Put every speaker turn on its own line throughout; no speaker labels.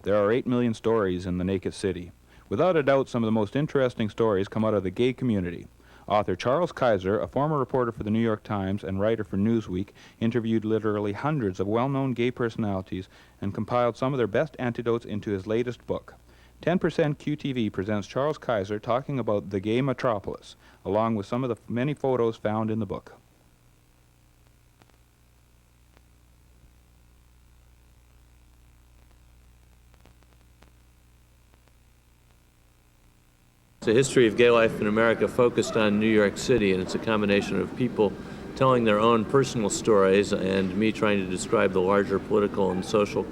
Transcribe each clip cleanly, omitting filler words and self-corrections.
There are 8 million stories in the naked city. Without a doubt, some of the most interesting stories come out of the gay community. Author Charles Kaiser, a former reporter for the New York Times and writer for Newsweek, interviewed literally hundreds of well-known gay personalities and compiled some of their best anecdotes into his latest book. 10% QTV presents Charles Kaiser talking about the gay metropolis, along with some of the many photos found in the book.
The history of gay life in America focused on New York City, and it's a combination of people telling their own personal stories and me trying to describe the larger political and social,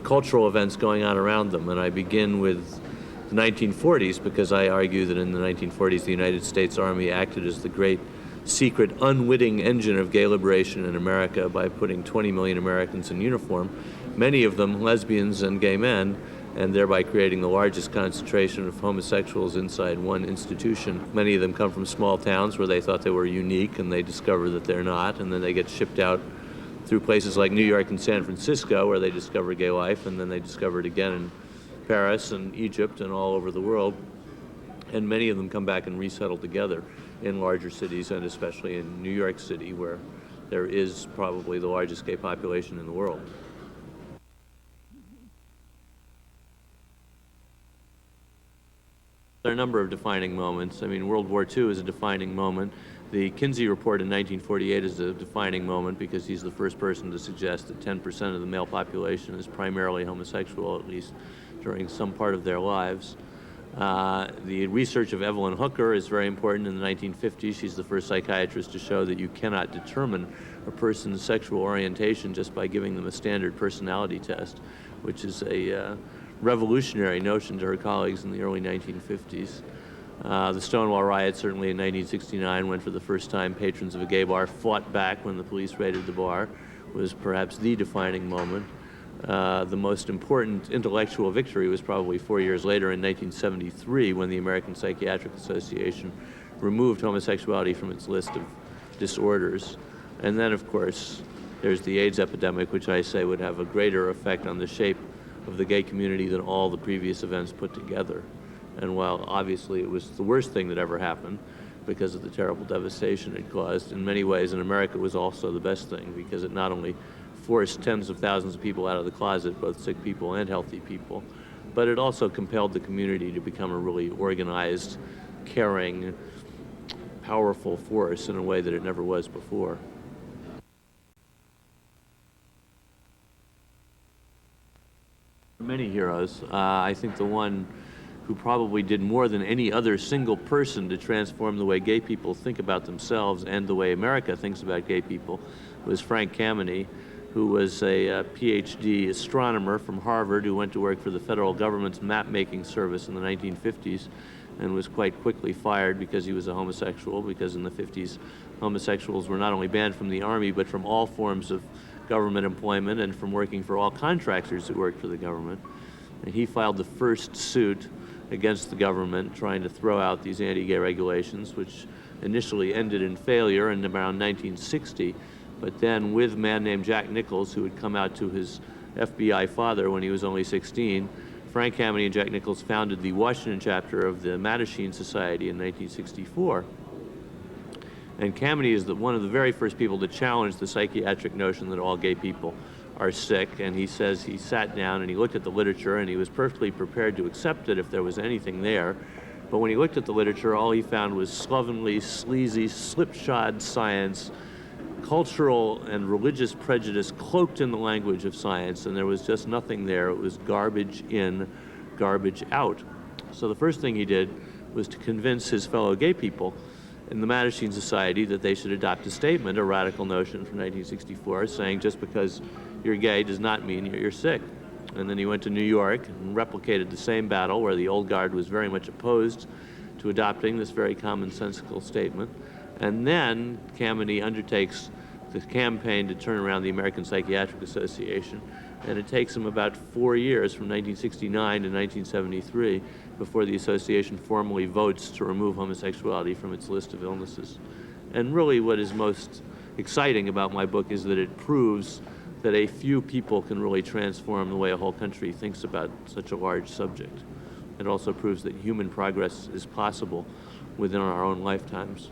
cultural events going on around them. And I begin with the 1940s because I argue that in the 1940s the United States Army acted as the great secret unwitting engine of gay liberation in America by putting 20 million Americans in uniform, many of them lesbians and gay men, and thereby creating the largest concentration of homosexuals inside one institution. Many of them come from small towns where they thought they were unique and they discover that they're not, and then they get shipped out through places like New York and San Francisco where they discover gay life, and then they discover it again in Paris and Egypt and all over the world. And many of them come back and resettle together in larger cities, and especially in New York City, where there is probably the largest gay population in the world. There are a number of defining moments. I mean, World War II is a defining moment. The Kinsey Report in 1948 is a defining moment because he's the first person to suggest that 10% of the male population is primarily homosexual, at least during some part of their lives. The research of Evelyn Hooker is very important in the 1950s. She's the first psychiatrist to show that you cannot determine a person's sexual orientation just by giving them a standard personality test, which is a revolutionary notion to her colleagues in the early 1950s. The Stonewall riot, certainly in 1969, when for the first time patrons of a gay bar fought back when the police raided the bar, was perhaps the defining moment. The most important intellectual victory was probably 4 years later in 1973 when the American Psychiatric Association removed homosexuality from its list of disorders. And then, of course, there's the AIDS epidemic, which I say would have a greater effect on the shape of the gay community than all the previous events put together. And while obviously it was the worst thing that ever happened because of the terrible devastation it caused, in many ways in America it was also the best thing because it not only forced tens of thousands of people out of the closet, both sick people and healthy people, but it also compelled the community to become a really organized, caring, powerful force in a way that it never was before. Many heroes. I think the one who probably did more than any other single person to transform the way gay people think about themselves and the way America thinks about gay people was Frank Kameny, who was a PhD astronomer from Harvard who went to work for the federal government's map-making service in the 1950s and was quite quickly fired because he was a homosexual, because in the 50s homosexuals were not only banned from the Army but from all forms of government employment and from working for all contractors who worked for the government. And he filed the first suit against the government trying to throw out these anti-gay regulations, which initially ended in failure in around 1960. But then with a man named Jack Nichols, who had come out to his FBI father when he was only 16, Frank Kameny and Jack Nichols founded the Washington chapter of the Mattachine Society in 1964. And Kameny is one of the very first people to challenge the psychiatric notion that all gay people are sick. And he says he sat down and he looked at the literature and he was perfectly prepared to accept it if there was anything there. But when he looked at the literature, all he found was slovenly, sleazy, slipshod science, cultural and religious prejudice cloaked in the language of science, and there was just nothing there. It was garbage in, garbage out. So the first thing he did was to convince his fellow gay people in the Mattachine Society that they should adopt a statement, a radical notion from 1964, saying just because you're gay does not mean you're sick. And then he went to New York and replicated the same battle where the old guard was very much opposed to adopting this very commonsensical statement. And then Kameny undertakes the campaign to turn around the American Psychiatric Association, and it takes him about 4 years, from 1969 to 1973, before the association formally votes to remove homosexuality from its list of illnesses. And really what is most exciting about my book is that it proves that a few people can really transform the way a whole country thinks about such a large subject. It also proves that human progress is possible within our own lifetimes.